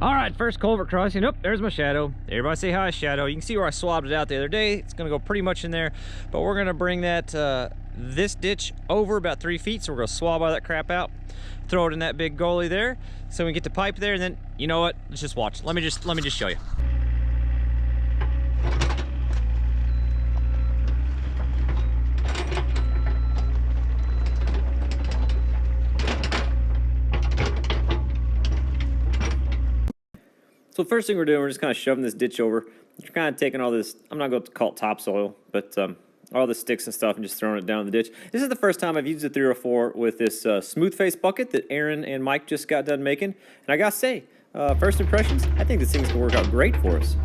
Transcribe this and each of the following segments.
All right, first culvert crossing. Oh, there's my shadow. Everybody say hi, shadow. You can see where I swabbed it out the other day. It's gonna go pretty much in there, but we're gonna bring that this ditch over about 3 feet. So we're gonna swab all that crap out, throw it in that big gully there, so we get the pipe there, and then you know what? Let's just watch. Let me just show you. So first thing we're doing, we're just kind of shoving this ditch over. We're kind of taking all this, I'm not going to call it topsoil, but all the sticks and stuff and just throwing it down in the ditch. This is the first time I've used the 304 with this smooth face bucket that Aaron and Mike just got done making. And I gotta say, first impressions, I think this thing's gonna work out great for us.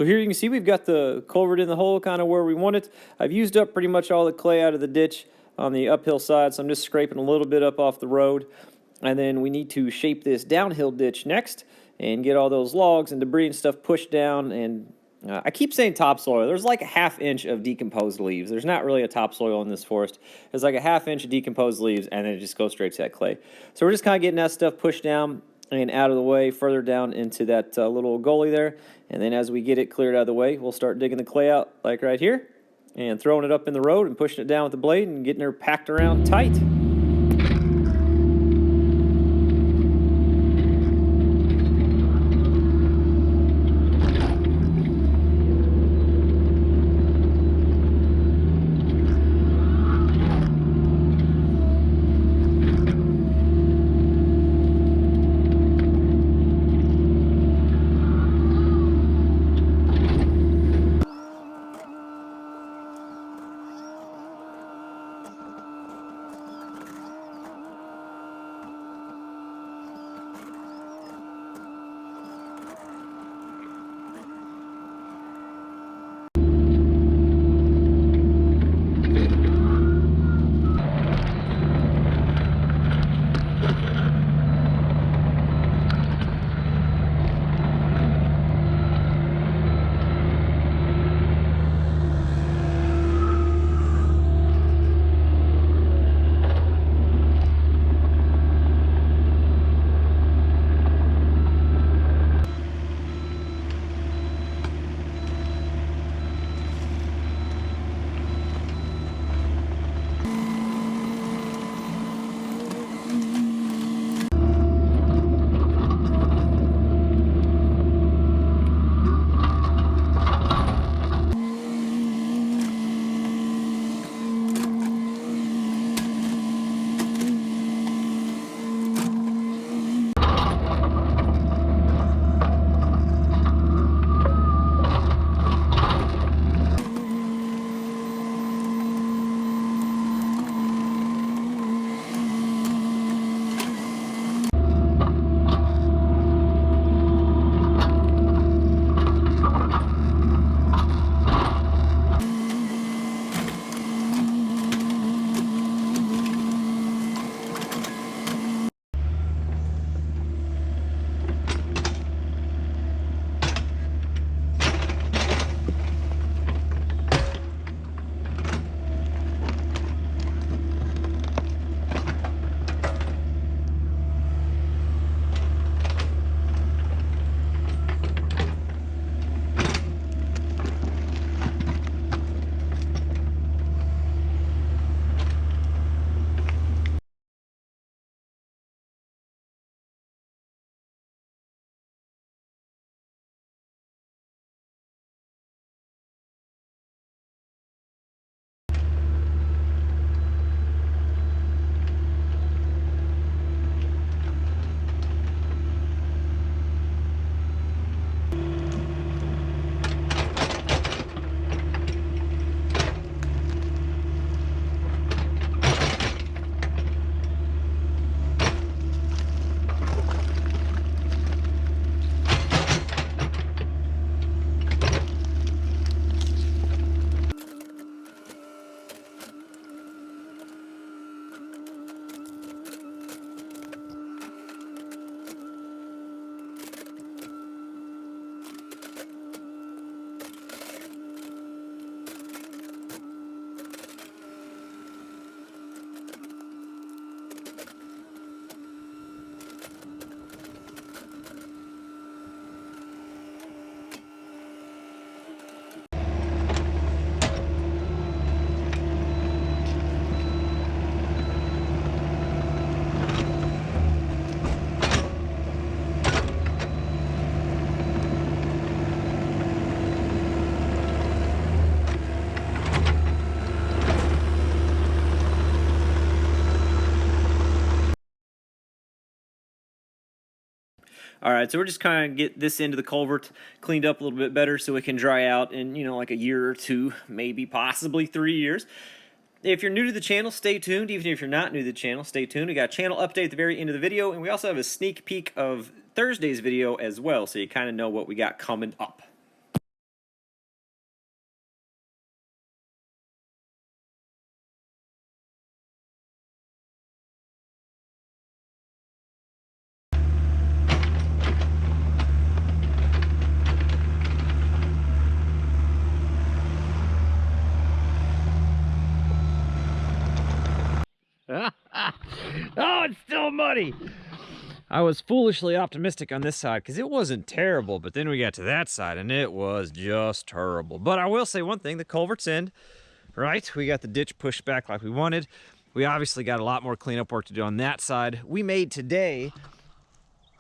So here you can see we've got the culvert in the hole kind of where we want it. I've used up pretty much all the clay out of the ditch on the uphill side, so I'm just scraping a little bit up off the road. And then we need to shape this downhill ditch next and get all those logs and debris and stuff pushed down. And I keep saying topsoil. There's like a ½ inch of decomposed leaves. There's not really a topsoil in this forest. There's like a ½ inch of decomposed leaves, and then it just goes straight to that clay. So we're just kind of getting that stuff pushed down and out of the way, further down into that little gully there. And then as we get it cleared out of the way, we'll start digging the clay out like right here and throwing it up in the road and pushing it down with the blade and getting her packed around tight. All right, so we're just kind of get this end of the culvert cleaned up a little bit better so it can dry out in, like a year or two, maybe possibly 3 years. If you're new to the channel, stay tuned. Even if you're not new to the channel, stay tuned. We got a channel update at the very end of the video, and we also have a sneak peek of Thursday's video as well, so you kind of know what we got coming up. Oh, it's still muddy. I was foolishly optimistic on this side because it wasn't terrible, but then we got to that side and it was just terrible. But I will say one thing, the culvert's in, right? We got the ditch pushed back like we wanted. We obviously got a lot more cleanup work to do on that side. We made today,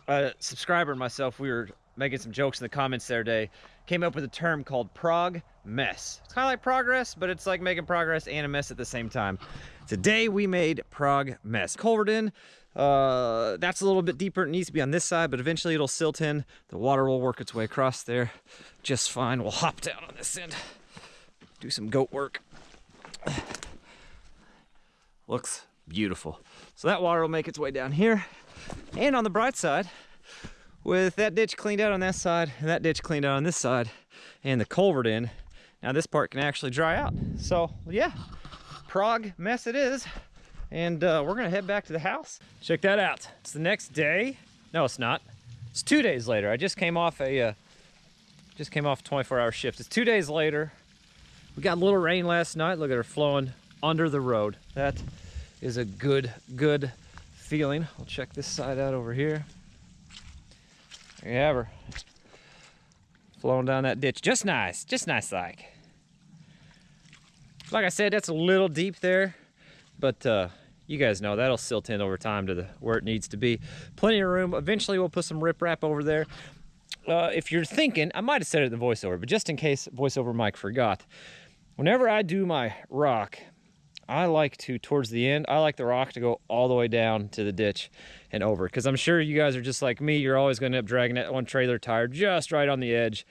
a subscriber and myself, we were making some jokes in the comments the other day, came up with a term called prog mess. It's kind of like progress, but it's like making progress and a mess at the same time. Today we made prog mess. Culvert in, that's a little bit deeper. It needs to be on this side, but eventually it'll silt in. The water will work its way across there just fine. We'll hop down on this end, do some goat work. Looks beautiful. So that water will make its way down here. And on the bright side, with that ditch cleaned out on that side and that ditch cleaned out on this side and the culvert in, now this part can actually dry out. So yeah, prog mess it is. And we're gonna head back to the house. Check that out. It's the next day. No, it's not. It's 2 days later. I just came off a 24-hour shift. It's 2 days later. We got a little rain last night. Look at her flowing under the road. That is a good feeling. I'll check this side out over here. There you have her. Flowing down that ditch. Just nice like. Like I said, that's a little deep there, but you guys know that'll silt in over time to where it needs to be. Plenty of room. Eventually we'll put some riprap over there. If you're thinking, I might have said it in the voiceover, but just in case voiceover Mike forgot, whenever I do my rock, I like to, towards the end, I like the rock to go all the way down to the ditch and over. Because I'm sure you guys are just like me. You're always going to end up dragging that one trailer tire just right on the edge.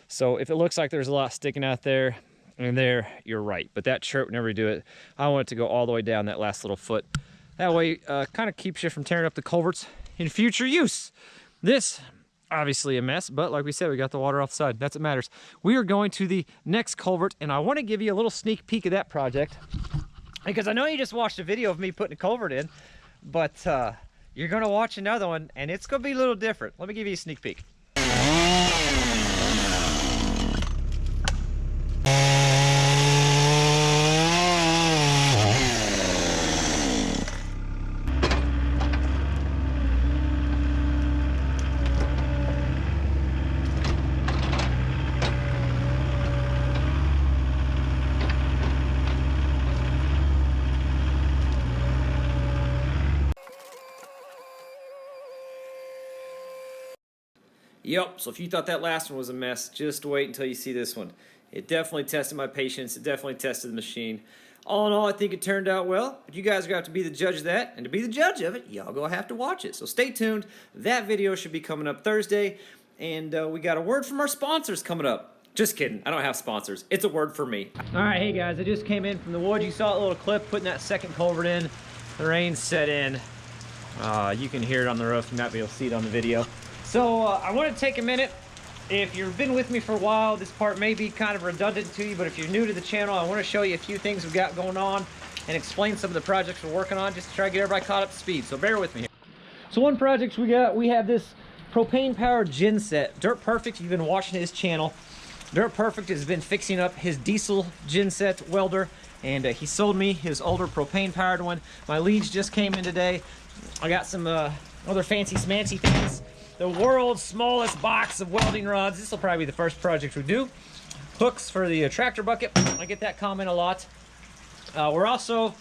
So if it looks like there's a lot sticking out there and there, you're right. But that chirp, whenever you do it, I want it to go all the way down that last little foot. That way, kind of keeps you from tearing up the culverts in future use. This, obviously a mess, but like we said, we got the water off the side. That's what matters. We are going to the next culvert, and I want to give you a little sneak peek of that project. Because I know you just watched a video of me putting a culvert in, but you're gonna watch another one and it's gonna be a little different. Let me give you a sneak peek. Yep, so if you thought that last one was a mess, just wait until you see this one. It definitely tested my patience. It definitely tested the machine. All in all, I think it turned out well. But you guys are going to have to be the judge of that. And to be the judge of it, y'all going to have to watch it. So stay tuned. That video should be coming up Thursday. And we got a word from our sponsors coming up. Just kidding. I don't have sponsors. It's a word for me. All right, hey guys. I just came in from the woods. You saw a little clip putting that second culvert in. The rain set in. You can hear it on the roof. You might be able to see it on the video. So I want to take a minute. If you've been with me for a while, this part may be kind of redundant to you, but if you're new to the channel, I want to show you a few things we've got going on and explain some of the projects we're working on just to try to get everybody caught up to speed. So bear with me here. So one project we have this propane powered gen set. Dirt Perfect, you've been watching his channel. Dirt Perfect has been fixing up his diesel gen set welder, and he sold me his older propane powered one. My leads just came in today. I got some other fancy smancy things. The world's smallest box of welding rods. This will probably be the first project we do. Hooks for the tractor bucket. I get that comment a lot. We're also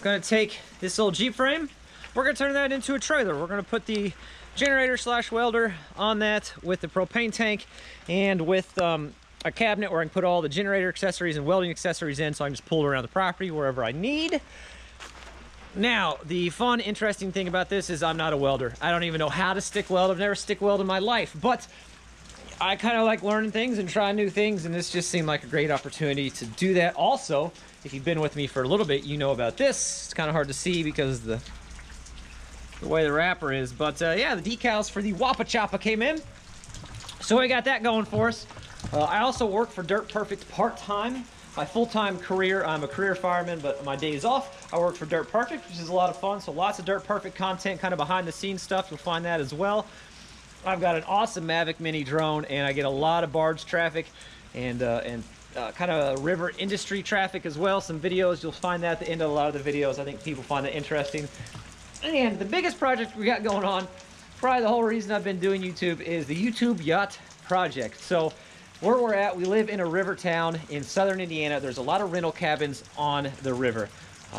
going to take this old Jeep frame. We're going to turn that into a trailer. We're going to put the generator slash welder on that with the propane tank and with a cabinet where I can put all the generator accessories and welding accessories in, so I can just pull it around the property wherever I need. Now, the fun, interesting thing about this is I'm not a welder. I don't even know how to stick weld. I've never stick welded in my life, but I kind of like learning things and trying new things, and this just seemed like a great opportunity to do that. Also, if you've been with me for a little bit, you know about this. It's kind of hard to see because of the way the wrapper is, but yeah, the decals for the Wappa Choppa came in. So we got that going for us. I also work for Dirt Perfect part-time. My full-time career, I'm a career fireman, but my days off, I work for Dirt Perfect, which is a lot of fun. So lots of Dirt Perfect content, kind of behind-the-scenes stuff. You'll find that as well. I've got an awesome Mavic Mini drone, and I get a lot of barge traffic and kind of river industry traffic as well. Some videos, you'll find that at the end of a lot of the videos. I think people find that interesting. And the biggest project we got going on, probably the whole reason I've been doing YouTube, is the YouTube Yacht project. So where we're at, we live in a river town in southern Indiana. There's a lot of rental cabins on the river.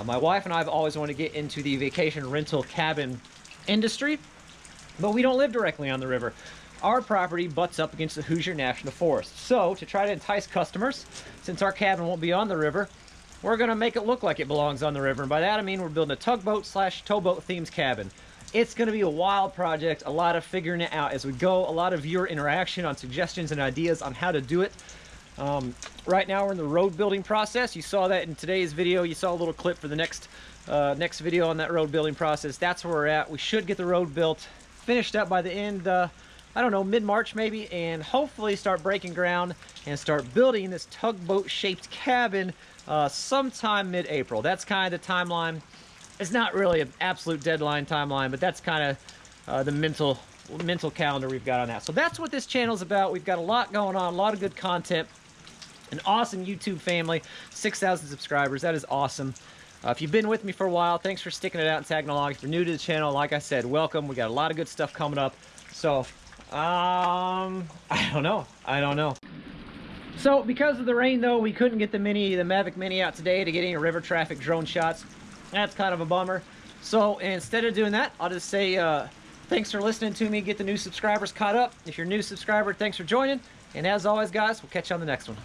My wife and I have always wanted to get into the vacation rental cabin industry, but we don't live directly on the river. Our property butts up against the Hoosier National Forest. So to try to entice customers, since our cabin won't be on the river, we're gonna make it look like it belongs on the river. And by that I mean we're building a tugboat / towboat themed cabin. It's gonna be a wild project, a lot of figuring it out as we go, a lot of viewer interaction on suggestions and ideas on how to do it. Right now we're in the road building process. You saw that in today's video. You saw a little clip for the next video on that road building process. That's where we're at. We should get the road built, finished up by the end, I don't know, mid-March maybe, and hopefully start breaking ground and start building this tugboat shaped cabin sometime mid-April. That's kind of the timeline. It's not really an absolute deadline timeline, but that's kind of the mental calendar we've got on that. So that's what this channel is about. We've got a lot going on, a lot of good content, an awesome YouTube family, 6,000 subscribers. That is awesome. If you've been with me for a while, thanks for sticking it out and tagging along. If you're new to the channel, like I said, welcome. We got a lot of good stuff coming up. So, I don't know. So because of the rain though, we couldn't get the Mavic Mini out today to get any river traffic drone shots. That's kind of a bummer. So instead of doing that, I'll just say thanks for listening to me get the new subscribers caught up. If you're a new subscriber, thanks for joining. And as always, guys, we'll catch you on the next one.